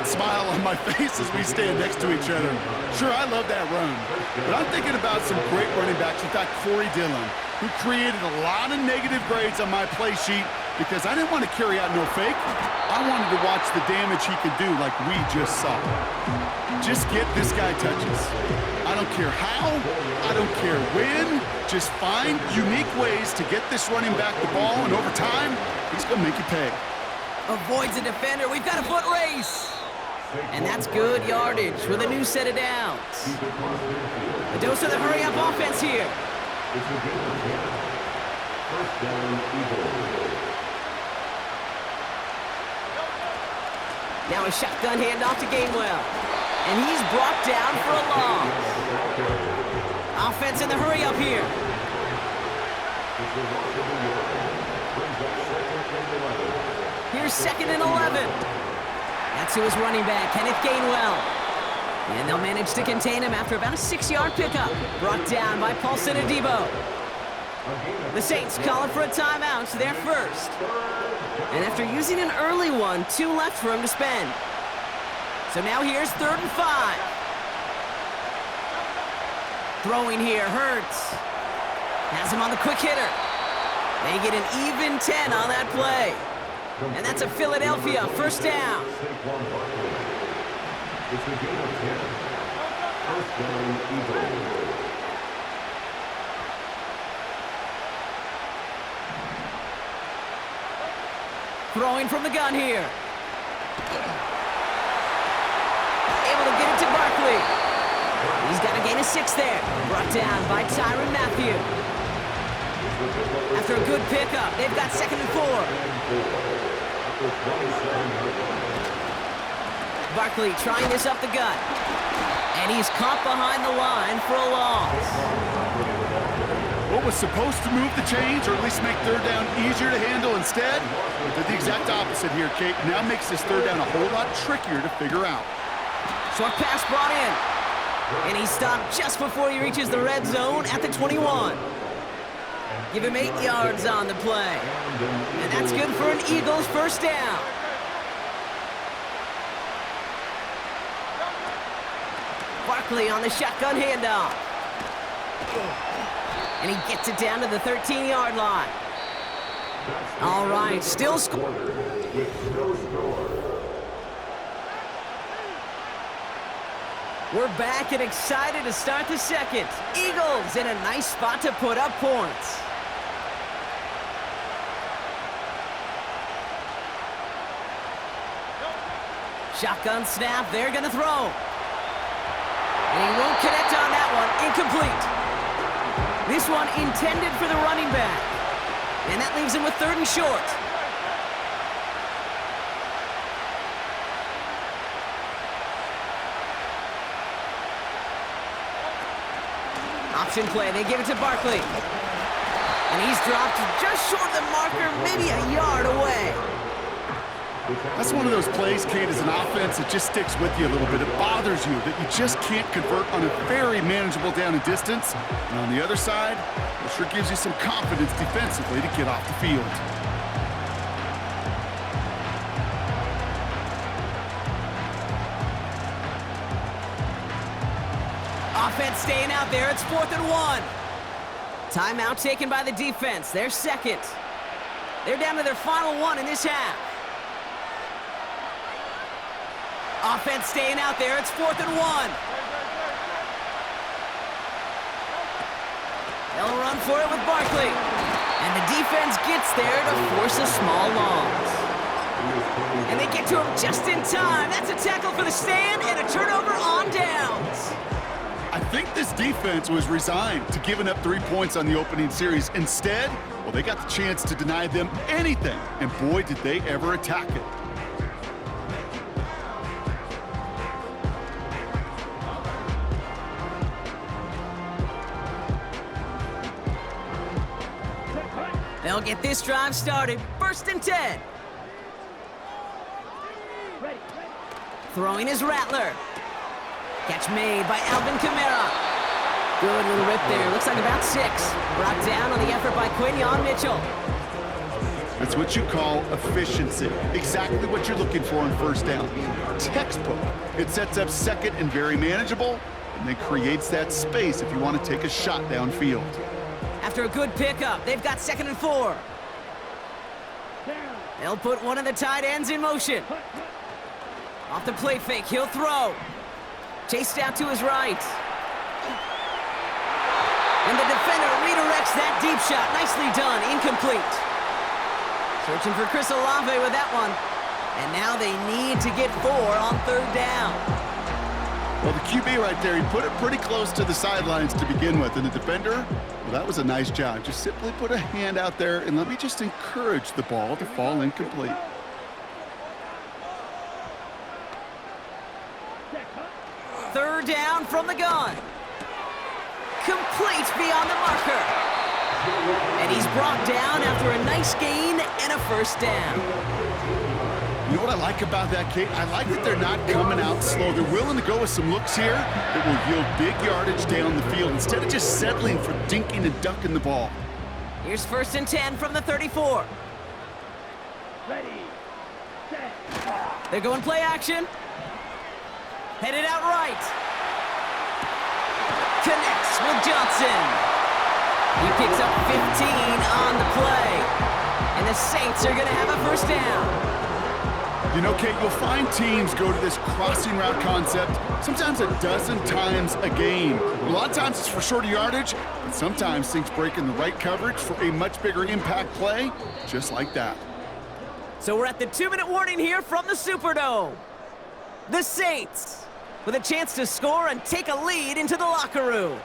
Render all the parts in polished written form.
smile on my face as we stand next to each other. Sure, I love that run, but I'm thinking about some great running backs. In fact, Corey Dillon, who created a lot of negative grades on my play sheet because I didn't want to carry out no fake. I wanted to watch the damage he could do like we just saw. Just get this guy touches. I don't care how, I don't care when, just find unique ways to get this running back the ball, and over time, he's going to make you pay. Avoids a defender. We've got a foot race. And that's good yardage with a new set of downs. A dose of the hurry-up offense here. Now a shotgun handoff to Gainwell. And he's brought down for a loss. Offense in the hurry-up here. Here's 2nd and 11. That's who is running back, Kenneth Gainwell. And they'll manage to contain him after about a 6-yard pickup. Brought down by Paulson Adebo. The Saints calling for a timeout, so they're first. And after using an early one, 2 left for him to spend. So now here's 3rd and 5. Throwing here, Hurts. Has him on the quick hitter. They get an even 10 on that play. And that's a Philadelphia first down. Throwing from the gun here. Able to get it to Barkley. He's got a gain of 6 there. Brought down by Tyrann Mathieu. After a good pickup, they've got 2nd and 4. Barkley trying this up the gut. And he's caught behind the line for a loss. What was supposed to move the chains, or at least make 3rd down easier to handle instead, did the exact opposite here, Kate. Now makes this 3rd down a whole lot trickier to figure out. Short pass brought in. And he stopped just before he reaches the red zone at the 21. Give him 8 yards on the play. And that's good for an Eagles first down. Barkley on the shotgun handoff. And he gets it down to the 13-yard line. All right, still score. We're back and excited to start the second. Eagles in a nice spot to put up points. Shotgun snap, they're gonna throw. And he won't connect on that one, incomplete. This one intended for the running back. And that leaves him with 3rd and short. Option play, they give it to Barkley. And he's dropped just short of the marker, maybe a yard away. That's one of those plays, Kate, as an offense that just sticks with you a little bit. It bothers you that you just can't convert on a very manageable down and distance. And on the other side, it sure gives you some confidence defensively to get off the field. Offense staying out there. It's 4th and 1. Timeout taken by the defense. They're second. They're down to their final 1 in this half. Offense staying out there. It's 4th and 1. They'll run for it with Barkley. And the defense gets there to force a small loss. And they get to him just in time. That's a tackle for the stand and a turnover on downs. I think this defense was resigned to giving up 3 points on the opening series. Instead, well, they got the chance to deny them anything. And boy, did they ever attack it. They'll get this drive started. 1st and 10. Throwing is Rattler. Catch made by Alvin Kamara. Good little rip there. Looks like about 6. Brought down on the effort by Quinyon Mitchell. That's what you call efficiency. Exactly what you're looking for on first down. Textbook. It sets up second and very manageable, and then creates that space if you want to take a shot downfield. After a good pickup, they've got 2nd and 4. They'll put one of the tight ends in motion. Off the play fake, he'll throw. Chased out to his right. And the defender redirects that deep shot. Nicely done, incomplete. Searching for Chris Olave with that one. And now they need to get 4 on 3rd down. Well, the QB right there, he put it pretty close to the sidelines to begin with. And the defender, well, that was a nice job. Just simply put a hand out there and let me just encourage the ball to fall incomplete. Third down from the gun. Complete beyond the marker. And he's brought down after a nice gain and a first down. You know what I like about that, Kate? I like that they're not coming out slow. They're willing to go with some looks here that will yield big yardage down the field instead of just settling for dinking and ducking the ball. Here's 1st and 10 from the 34. Ready, set. They're going play action. Headed out right. Connects with Johnson. He picks up 15 on the play. And the Saints are going to have a first down. You know, Kate, you'll find teams go to this crossing route concept sometimes a dozen times a game. A lot of times it's for shorter yardage, but sometimes things break in the right coverage for a much bigger impact play, just like that. So we're at the 2-minute warning here from the Superdome. The Saints with a chance to score and take a lead into the locker room.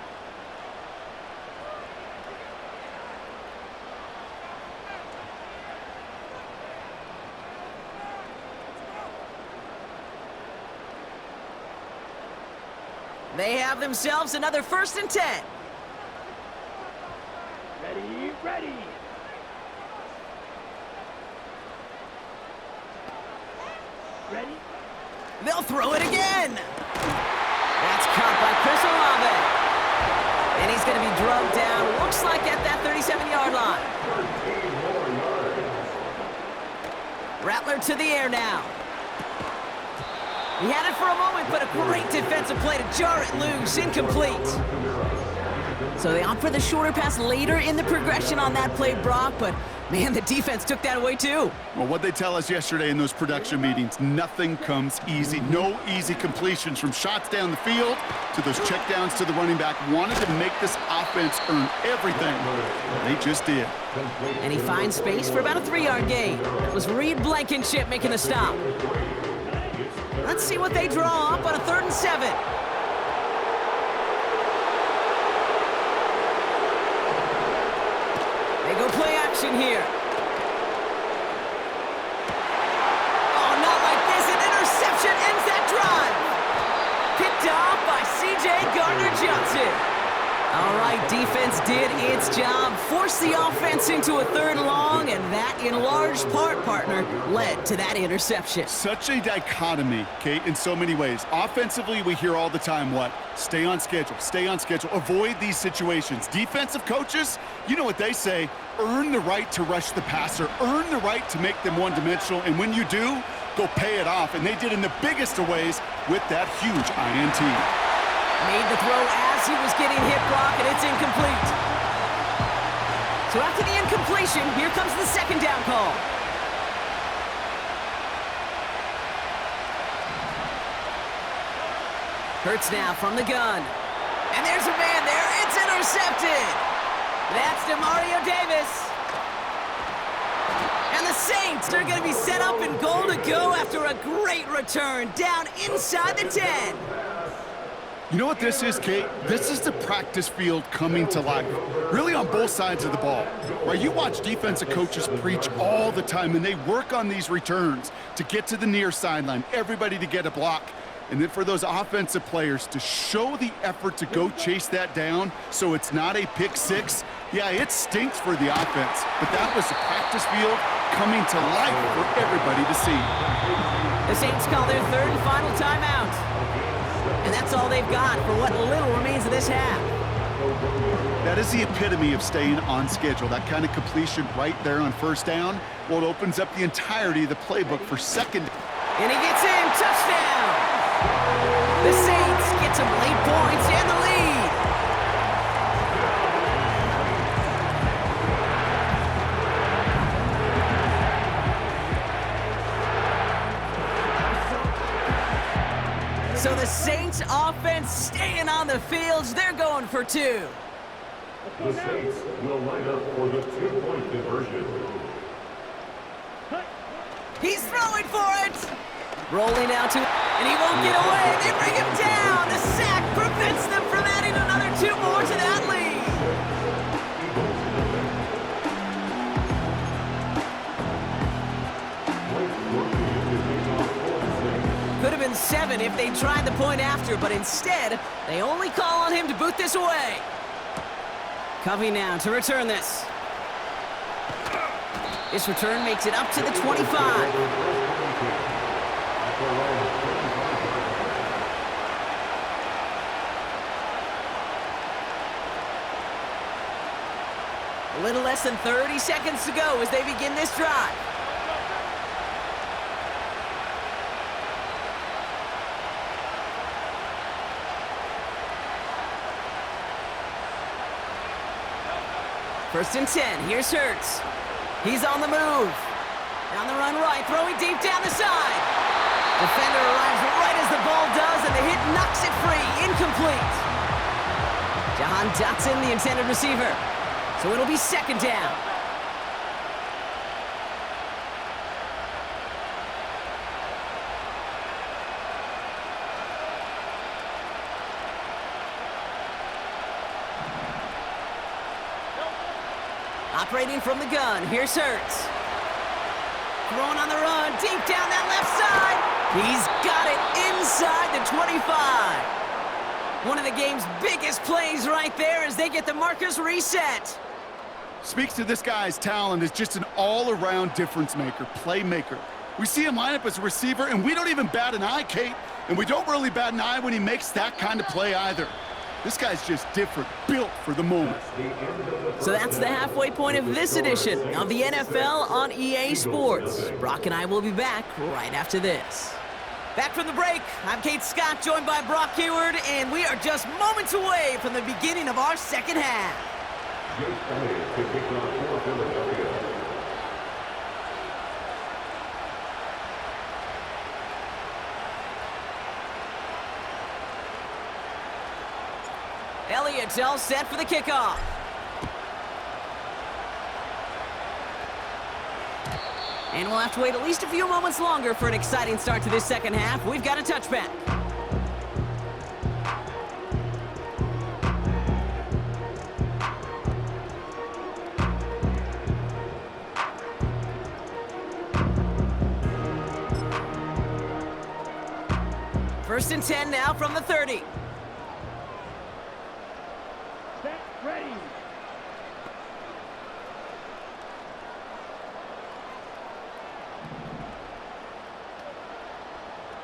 They have themselves another 1st and 10. Ready, ready. Ready. They'll throw it again. That's caught by Chris Olave. And he's going to be drugged down, looks like at that 37-yard line. Rattler to the air now. He had it for a moment, but a great defensive play to jar it loose, incomplete. So they opt for the shorter pass later in the progression on that play, Brock, but man, the defense took that away too. Well, what they tell us yesterday in those production meetings, nothing comes easy. No easy completions from shots down the field to those checkdowns to the running back. Wanted to make this offense earn everything. They just did. And he finds space for about a 3-yard gain. It was Reed Blankenship making the stop. Let's see what they draw up on a 3rd and 7. They go play action here. Oh, not like this. An interception ends that drive. Picked off by C.J. Gardner-Johnson. All right, defense did its job. Forced the offense into a 3rd and long, and that, in large part, partner, led to that interception. Such a dichotomy, Kate, in so many ways. Offensively, we hear all the time what? Stay on schedule, avoid these situations. Defensive coaches, you know what they say, earn the right to rush the passer, earn the right to make them one-dimensional, and when you do, go pay it off. And they did in the biggest of ways with that huge INT. Made the throw as he was getting hit, Brock, and it's incomplete. So after the incompletion, here comes the 2nd down call. Hurts now from the gun. And there's a man there. It's intercepted. That's DeMario Davis. And the Saints are going to be set up in goal to go after a great return down inside the 10. You know what this is, Kate? This is the practice field coming to life, really on both sides of the ball. Right? You watch defensive coaches preach all the time, and they work on these returns to get to the near sideline, everybody to get a block. And then for those offensive players to show the effort to go chase that down so it's not a pick six, yeah, it stinks for the offense. But that was the practice field coming to life for everybody to see. The Saints call their 3rd and final timeout. And that's all they've got for what little remains of this half. That is the epitome of staying on schedule. That kind of completion right there on first down, well, it opens up the entirety of the playbook for second. And he gets in, touchdown! The Saints get some late points and the lead. So the Saints offense staying on the fields. They're going for two. The Saints will line up for the two-point conversion. He's throwing for it. Rolling out to, and he won't get away. They bring him down. The sack prevents them from adding another two more to that lead. Could have been 7 if they tried the point after, but instead, they only call on him to boot this away. Covey now to return this. This return makes it up to the 25. A little less than 30 seconds to go as they begin this drive. First and 10, here's Hurts. He's on the move. On the run right, throwing deep down the side. Defender arrives right as the ball does, and the hit knocks it free, incomplete. Jahan Dotson, the intended receiver. So it'll be second down. Operating from the gun, here's Hurts. Throwing on the run, deep down that left side. He's got it inside the 25. One of the game's biggest plays right there as they get the markers reset. Speaks to this guy's talent as just an all-around difference maker, playmaker. We see him line up as a receiver, and we don't even bat an eye, Kate. And we don't really bat an eye when he makes that kind of play either. This guy's just different, built for the moment. So that's the halfway point of this edition of the NFL on EA Sports. Brock and I will be back right after this. Back from the break, I'm Kate Scott, joined by Brock Hayward, and we are just moments away from the beginning of our second half. Elliott's all set for the kickoff. And we'll have to wait at least a few moments longer for an exciting start to this second half. We've got a touchback. First and 10 now from the 30. Set, ready.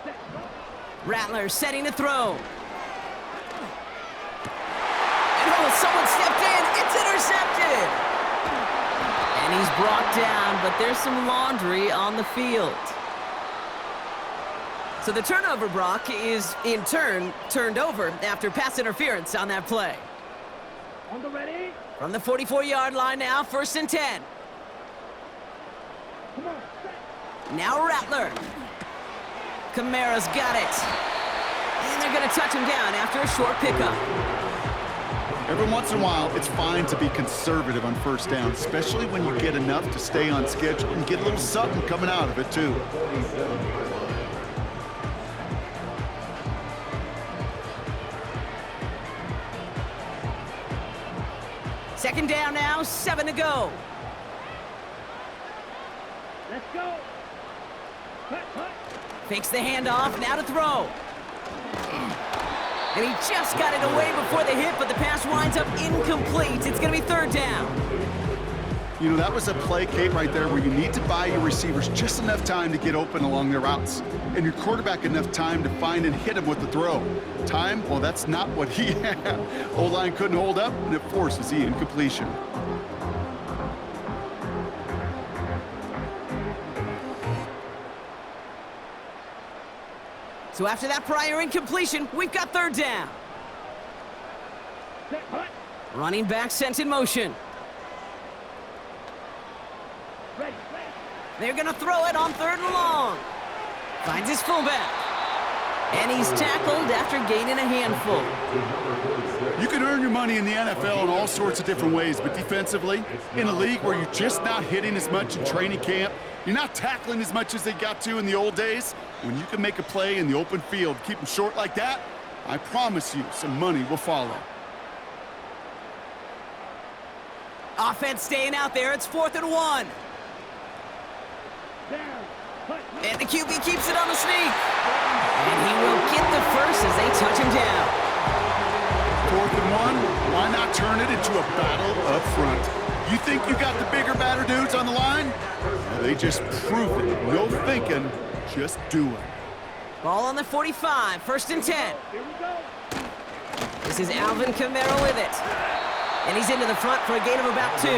Set, go. Rattler setting to throw. And oh, someone stepped in. It's intercepted. And he's brought down, but there's some laundry on the field. So the turnover, Brock, is in turn turned over after pass interference on that play. On the ready. From the 44-yard line now, first and 10. Come on, set. Now Rattler. Kamara's got it. And they're going to touch him down after a short pickup. Every once in a while, it's fine to be conservative on first down, especially when you get enough to stay on schedule and get a little something coming out of it, too. Second down now, 7 to go. Let's go. Cut, cut. Fakes the handoff, now to throw. And he just got it away before the hit, but the pass winds up incomplete. It's going to be third down. You know, that was a play, Kate, right there where you need to buy your receivers just enough time to get open along their routes, and your quarterback enough time to find and hit him with the throw. Time, well, that's not what he had. O-line couldn't hold up, and it forces the incompletion. So after that prior incompletion, we've got third down. Set, hut. Running back sent in motion. Ready, ready. They're gonna throw it on third and long. Finds his fullback. And he's tackled after gaining a handful. You can earn your money in the NFL in all sorts of different ways, but defensively, in a league where you're just not hitting as much in training camp, you're not tackling as much as they got to in the old days, when you can make a play in the open field, keep them short like that, I promise you some money will follow. Offense staying out there. It's 4th and 1. Down. Hut. And the QB keeps it on the sneak. And he will get the first as they touch him down. 4th and 1, why not turn it into a battle up front? You think you got the bigger, badder dudes on the line? Well, they just prove it. No thinking, just do it. Ball on the 45, 1st and 10. Here we go. This is Alvin Kamara with it. And he's into the front for a gain of about 2.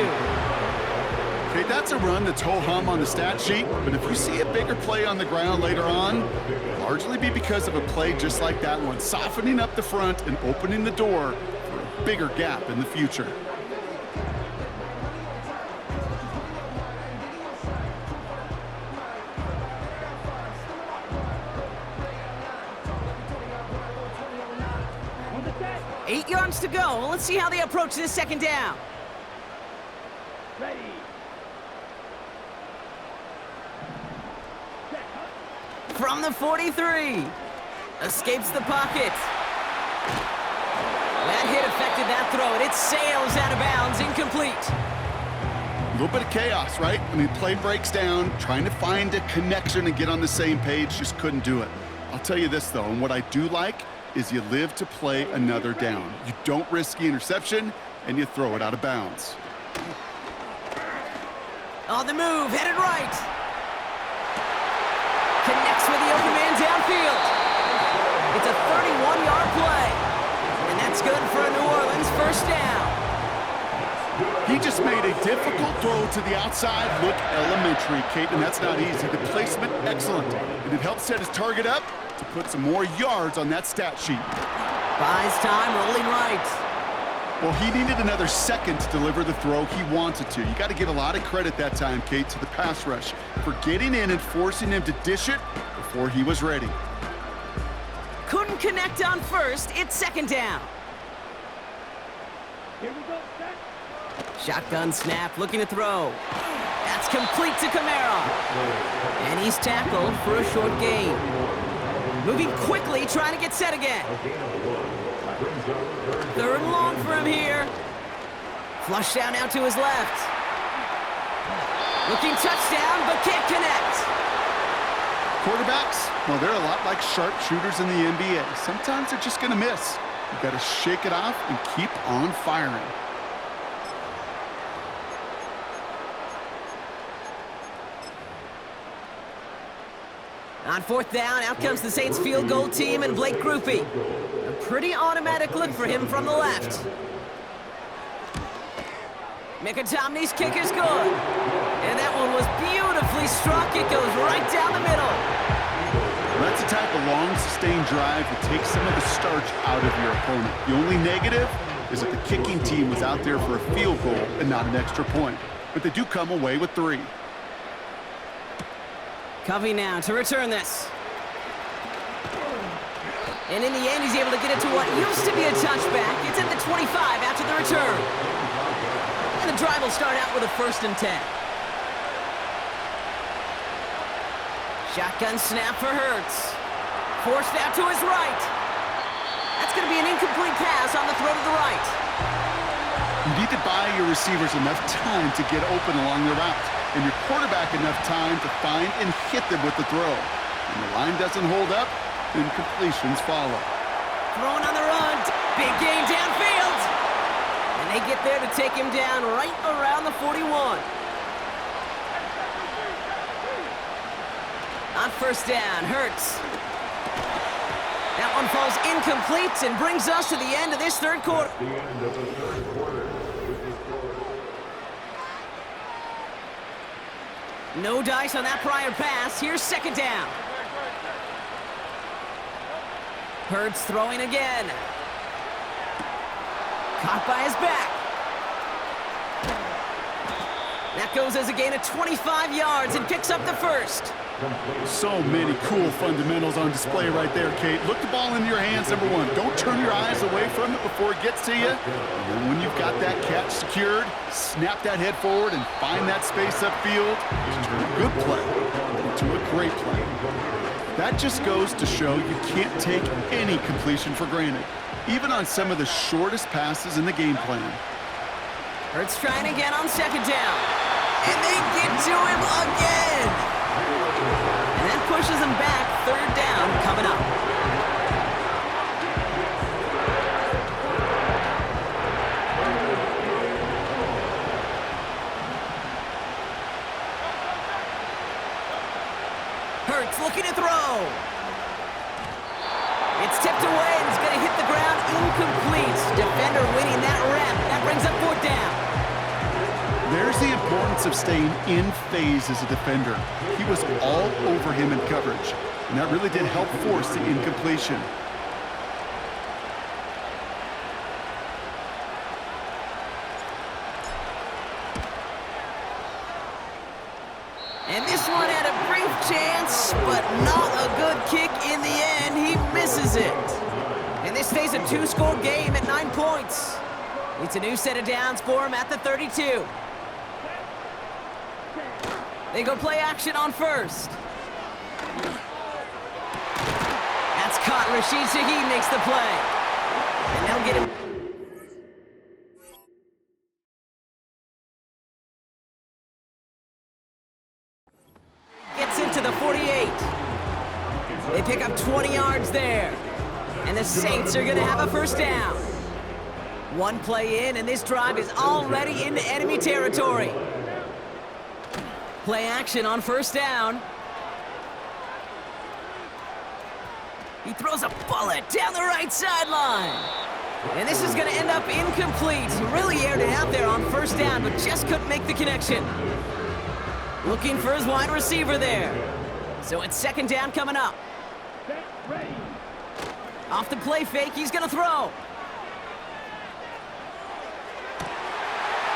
Okay, that's a run that's ho-hum on the stat sheet, but if you see a bigger play on the ground later on, it'll largely be because of a play just like that one, softening up the front and opening the door for a bigger gap in the future. On the set. 8 yards to go. Let's see how they approach this second down. Ready. Set, hut. From the 43. Escapes the pocket. That hit affected that throw, and it sails out of bounds, incomplete. A little bit of chaos, right? I mean, play breaks down, trying to find a connection and get on the same page, just couldn't do it. I'll tell you this, though, and what I do like is you live to play another down. You don't risk the interception, and you throw it out of bounds. On the move, headed right. Connects with the open man downfield. It's a 31-yard play. And that's good for a New Orleans first down. He just made a difficult throw to the outside look elementary, Kate, and that's not easy. The placement, excellent. And it helped set his target up to put some more yards on that stat sheet. Buys time, rolling right. Well, he needed another second to deliver the throw he wanted to. You got to give a lot of credit that time, Kate, to the pass rush for getting in and forcing him to dish it before he was ready. Couldn't connect on first. It's second down. Here we go. Set. Shotgun snap, looking to throw. That's complete to Kamara. And he's tackled for a short gain. Moving quickly, trying to get set again. Third and long for him here. Flush down out to his left. Looking touchdown, but can't connect. Quarterbacks, well, they're a lot like sharpshooters in the NBA. Sometimes they're just going to miss. You've got to shake it off and keep on firing. On 4th down, out comes the Saints field goal team and Blake Grupe. A pretty automatic look for him from the left. Mickey-Tomney's kick is good. And that one was beautifully struck. It goes right down the middle. Well, that's the type of long, sustained drive that takes some of the starch out of your opponent. The only negative is that the kicking team was out there for a field goal and not an extra point. But they do come away with 3. Covey now to return this. And in the end, he's able to get it to what used to be a touchback. It's at the 25 after the return. And the drive will start out with a 1st and 10. Shotgun snap for Hurts. Forced out to his right. That's going to be an incomplete pass on the throw to the right. You need to buy your receivers enough time to get open along the route, and your quarterback enough time to find and hit them with the throw. When the line doesn't hold up, then completions follow. Throwing on the run. Big gain downfield. And They get there to take him down right around the 41. On first down, Hurts. That one falls incomplete and brings us to the end of this third quarter. The end of the third quarter. With the score. No dice on that prior pass. Here's second down. Hurts throwing again. Caught by his back. That goes as a gain of 25 yards and picks up the first. So many cool fundamentals on display right there, Kate. Look the ball into your hands, number one. Don't turn your eyes away from it before it gets to you. And then when you've got that catch secured, snap that head forward and find that space upfield. Turn a good play into a great play. That just goes to show you can't take any completion for granted, even on some of the shortest passes in the game plan. Hurts trying again on second down. And they get to him again. And that pushes him back. Third down coming up. Hurts looking to throw. It's tipped away and it's going to hit the ground incomplete. Defender winning that rep. That brings up fourth down. There's the importance of staying in phase as a defender. He was all over him in coverage, and that really did help force the incompletion. And this one had a brief chance, but not a good kick in the end. He misses it. And this stays a two-score game at 9 points. It's a new set of downs for him at the 32. They go play action on first. That's caught. Rashid Shaheed makes the play. And they'll get him. Gets into the 48. They pick up 20 yards there. And the Saints are going to have a first down. One play in, and this drive is already into enemy territory. Play action on first down. He throws a bullet down the right sideline. And this is going to end up incomplete. He really aired it out there on first down, but just couldn't make the connection. Looking for his wide receiver there. So it's second down coming up. Off the play fake, he's going to throw.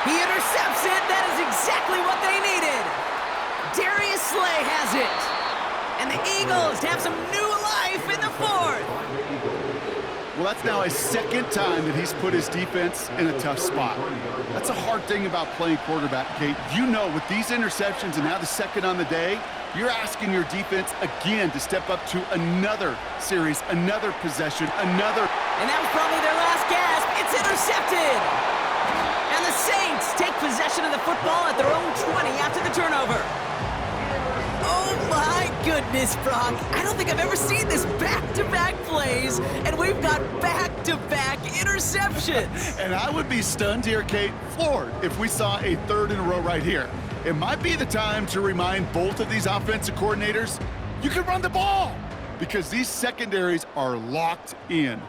He intercepts it. That is exactly what they needed. Darius Slay has it. And the Eagles have some new life in the fourth. Well, that's now a second time that he's put his defense in a tough spot. That's a hard thing about playing quarterback, Kate. You know, with these interceptions and now the second on the day, you're asking your defense again to step up to another series, another possession, another. And that was probably their last gasp. It's intercepted. And the Saints take possession of the football at their own 20 after the turnover. Oh my goodness, Brock. I don't think I've ever seen this back-to-back plays, and we've got back-to-back interceptions. And I would be stunned here, Kate, floored, if we saw a third in a row right here. It might be the time to remind both of these offensive coordinators, you can run the ball, because these secondaries are locked in.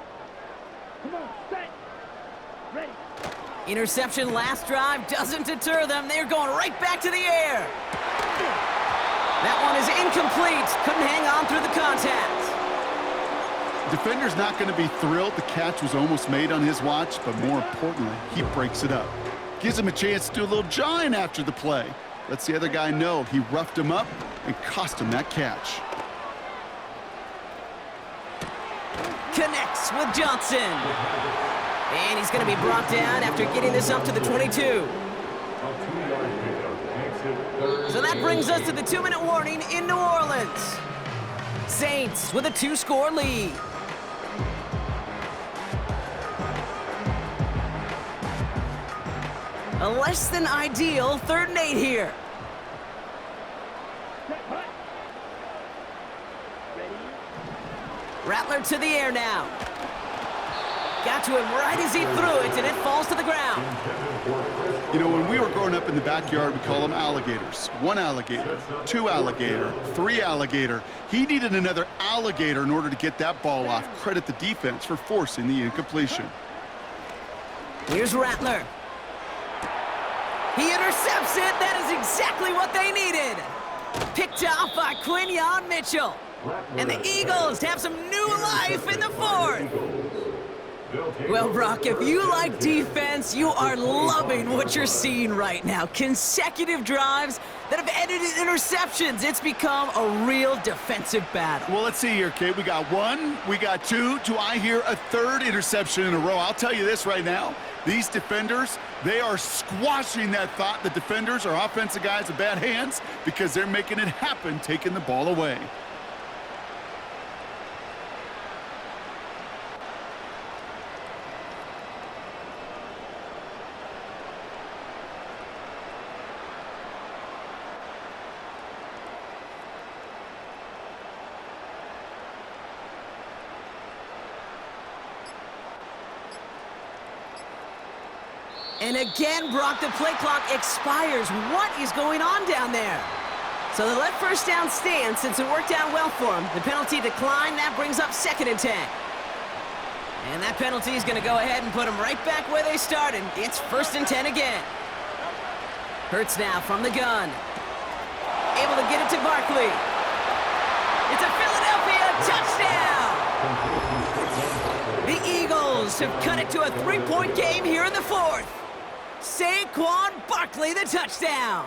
Come on, set. Ready. Interception last drive doesn't deter them. They're going right back to the air. That one is incomplete. Couldn't hang on through the contact. Defender's not going to be thrilled the catch was almost made on his watch, but more importantly, he breaks it up. Gives him a chance to do a little jawing after the play. Lets the other guy know he roughed him up and cost him that catch. Connects with Johnson. And he's going to be brought down after getting this up to the 22. So that brings us to the 2-minute warning in New Orleans. Saints with a 2-score lead. A less than ideal 3rd and 8 here. Set, punt. Ready. Rattler to the air now. Got to him right as he threw it, and it falls to the ground. You know, when we were growing up in the backyard, we call them alligators. 1 alligator, 2 alligator, 3 alligator. He needed another alligator in order to get that ball off. Credit the defense for forcing the incompletion. Here's Rattler. He intercepts it. That is exactly what they needed. Picked off by Quinyon Mitchell. And the Eagles have some new life in the 4th. Well, Brock, if you like defense, you are loving what you're seeing right now. Consecutive drives that have ended in interceptions. It's become a real defensive battle. Well, let's see here, Kate. We got 1, we got 2. Do I hear a 3rd interception in a row? I'll tell you this right now. These defenders, they are squashing that thought the defenders are offensive guys with bad hands because they're making it happen, taking the ball away. And again, Brock, the play clock expires. What is going on down there? So they let first down stand since it worked out well for them. The penalty declined. That brings up 2nd and 10. And that penalty is going to go ahead and put them right back where they started. It's 1st and 10 again. Hurts now from the gun. Able to get it to Barkley. It's a Philadelphia touchdown! The Eagles have cut it to a 3-point game here in the 4th. Saquon Barkley, the touchdown.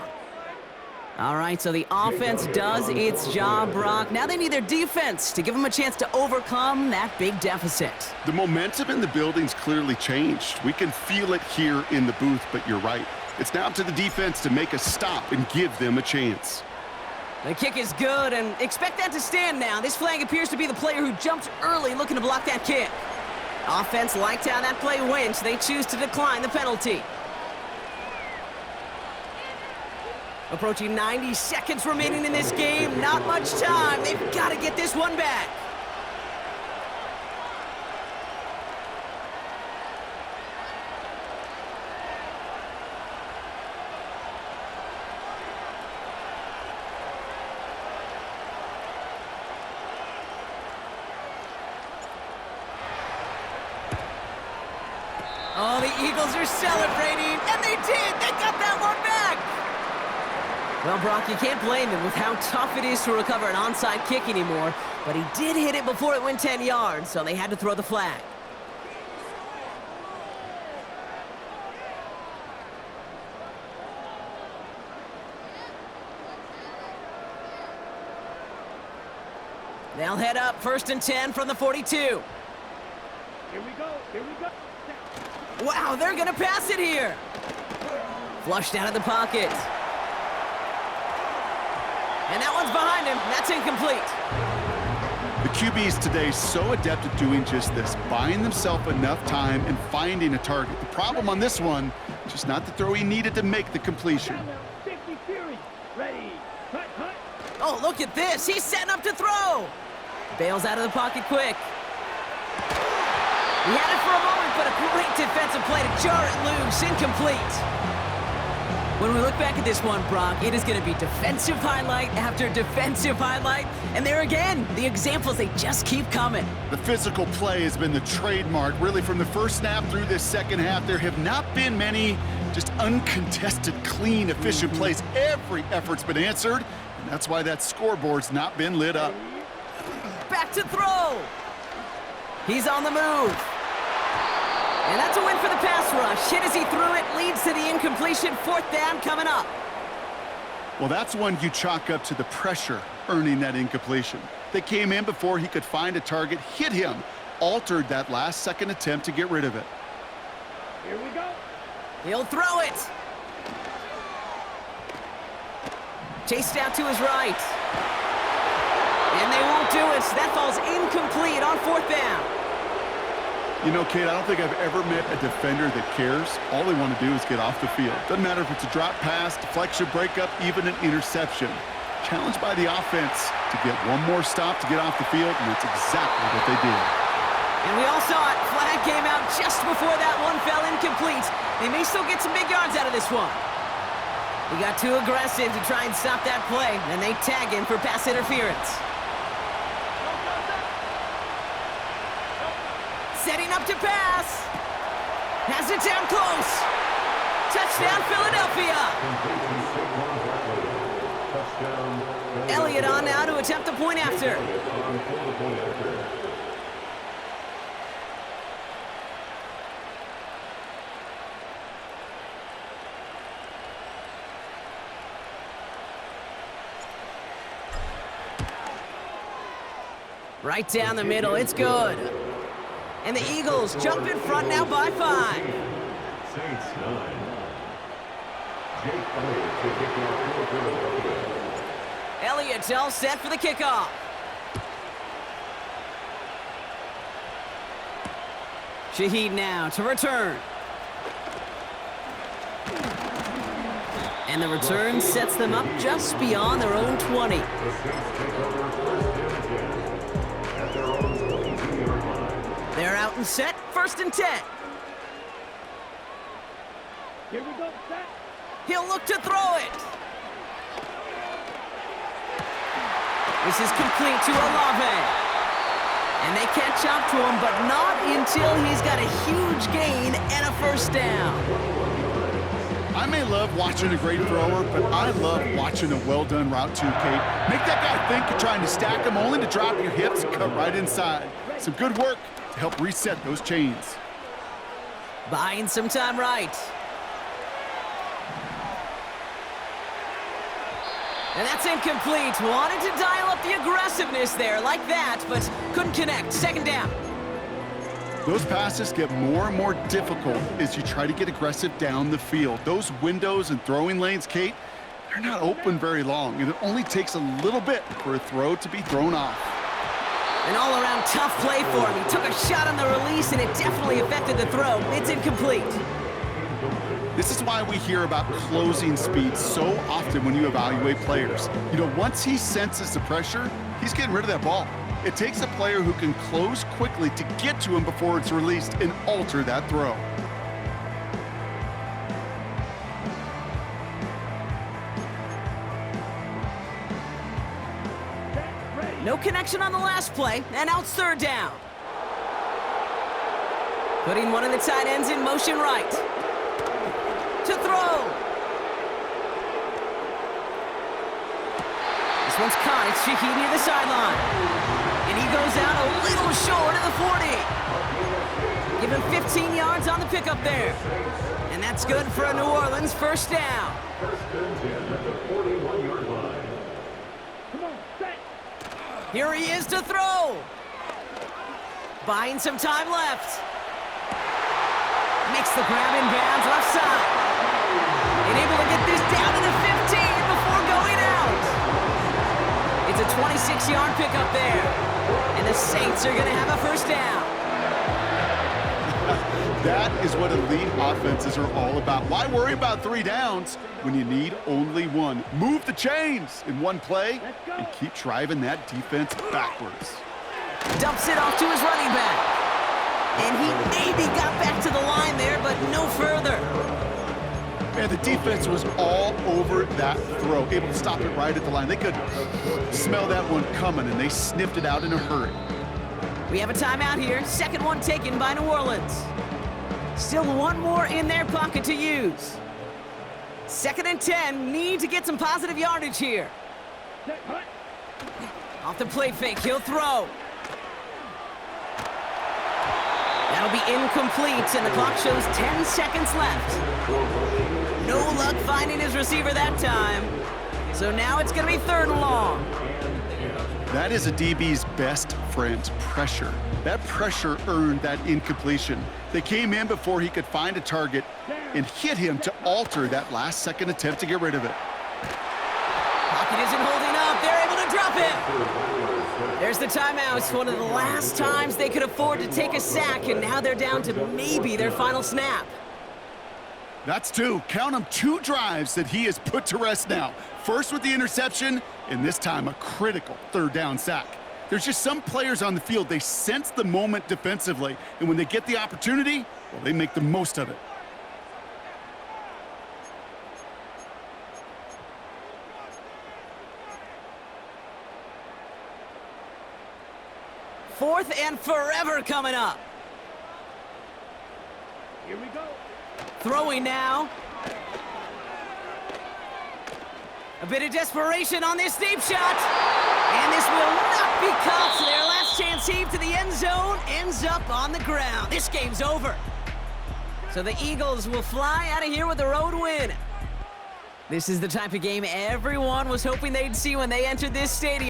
All right, so the offense does its job, Brock. Now they need their defense to give them a chance to overcome that big deficit. The momentum in the building's clearly changed. We can feel it here in the booth, but you're right. It's now up to the defense to make a stop and give them a chance. The kick is good, and expect that to stand now. This flag appears to be the player who jumped early looking to block that kick. Offense liked how that play went, so they choose to decline the penalty. Approaching 90 seconds remaining in this game. Not much time. They've got to get this one back. Oh, the Eagles are celebrating, and they did! They got that one back! Well, Brock, you can't blame him with how tough it is to recover an onside kick anymore, but he did hit it before it went 10 yards, so they had to throw the flag. They'll head up 1st and 10 from the 42. Here we go. Here we go. Wow, they're going to pass it here. Flushed out of the pocket. And that one's behind him. That's incomplete. The QBs today so adept at doing just this, buying themselves enough time and finding a target. The problem on this one, just not the throw he needed to make the completion. 60 Fury. Ready. Cut, cut. Oh, look at this. He's setting up to throw. Bails out of the pocket quick. He had it for a moment, but a great defensive play to jar it loose. Incomplete. When we look back at this one, Brock, it is going to be defensive highlight after defensive highlight. And there again, the examples, they just keep coming. The physical play has been the trademark. Really, from the first snap through this second half, there have not been many just uncontested, clean, efficient plays. Every effort's been answered, and that's why that scoreboard's not been lit up. Back to throw. He's on the move. And that's a win for the pass rush. Hit as he threw it, leads to the incompletion. 4th down coming up. Well, that's one you chalk up to the pressure earning that incompletion. They came in before he could find a target, hit him, altered that last-second attempt to get rid of it. Here we go. He'll throw it. Chased out to his right. And they won't do it. That falls incomplete on 4th down. You know, Kate, I don't think I've ever met a defender that cares. All they want to do is get off the field. Doesn't matter if it's a drop pass, deflection, breakup, even an interception. Challenged by the offense to get one more stop to get off the field, and that's exactly what they did. And we all saw it. Flag came out just before that one fell incomplete. They may still get some big yards out of this one. He got too aggressive to try and stop that play, and they tag him for pass interference. Setting up to pass. Has it down close. Touchdown, Philadelphia. Elliott on now to attempt a point after. Right down the middle, it's good. And the Eagles jump in front now by 5. Saints 9. Jake Elliott to kick off for Philadelphia. Elliott's all set for the kickoff. Shaheed now to return. And the return sets them up just beyond their own 20. The Saints take over first and 10 at their own 22-yard line. They're out and set, 1st and 10. Here we go, set. He'll look to throw it. This is complete to Olave. And they catch up to him, but not until he's got a huge gain and a 1st down. I may love watching a great thrower, but I love watching a well-done route too, Kate. Make that guy think you're trying to stack him only to drop your hips and cut right inside. Some good work to help reset those chains. Buying some time right. And that's incomplete. Wanted to dial up the aggressiveness there like that, but couldn't connect. 2nd down. Those passes get more and more difficult as you try to get aggressive down the field. Those windows and throwing lanes, Kate, they're not open very long, and it only takes a little bit for a throw to be thrown off. An all-around tough play for him. He took a shot on the release, and it definitely affected the throw. It's incomplete. This is why we hear about closing speed so often when you evaluate players. You know, once he senses the pressure, he's getting rid of that ball. It takes a player who can close quickly to get to him before it's released and alter that throw. No connection on the last play, and now it's 3rd down. Putting one of the tight ends in motion right. To throw. This one's caught. It's Shaheed near the sideline. And he goes out a little short of the 40. Give him 15 yards on the pickup there. And that's good for a New Orleans 1st down. 1st and 10 at the 41-yard line. Come on, set. Here he is to throw. Buying some time left. Makes the grab in bounds left side. And able to get this down to the 15 before going out. It's a 26-yard pickup there. And the Saints are going to have a 1st down. That is what elite offenses are all about. Why worry about 3 downs when you need only 1? Move the chains in one play and keep driving that defense backwards. Dumps it off to his running back. And he maybe got back to the line there, but no further. And the defense was all over that throw, able to stop it right at the line. They could smell that one coming, and they sniffed it out in a hurry. We have a timeout here. 2nd one taken by New Orleans. Still 1 more in their pocket to use. 2nd and 10. Need to get some positive yardage here. Set, hut. Off the play fake. He'll throw. That'll be incomplete, and the clock shows 10 seconds left. No luck finding his receiver that time. So now it's going to be 3rd and long. That is a DB's best friend, pressure. That pressure earned that incompletion. They came in before he could find a target and hit him to alter that last-second attempt to get rid of it. Pocket isn't holding up. They're able to drop it. There's the timeout. It's one of the last times they could afford to take a sack, and now they're down to maybe their final snap. That's 2. Count them 2 drives that he has put to rest now. First with the interception, and this time a critical 3rd down sack. There's just some players on the field, they sense the moment defensively, and when they get the opportunity, well, they make the most of it. Fourth and forever coming up. Here we go. Throwing now. A bit of desperation on this deep shot. And this will not be caught. Their last chance heave to the end zone ends up on the ground. This game's over. So the Eagles will fly out of here with a road win. This is the type of game everyone was hoping they'd see when they entered this stadium.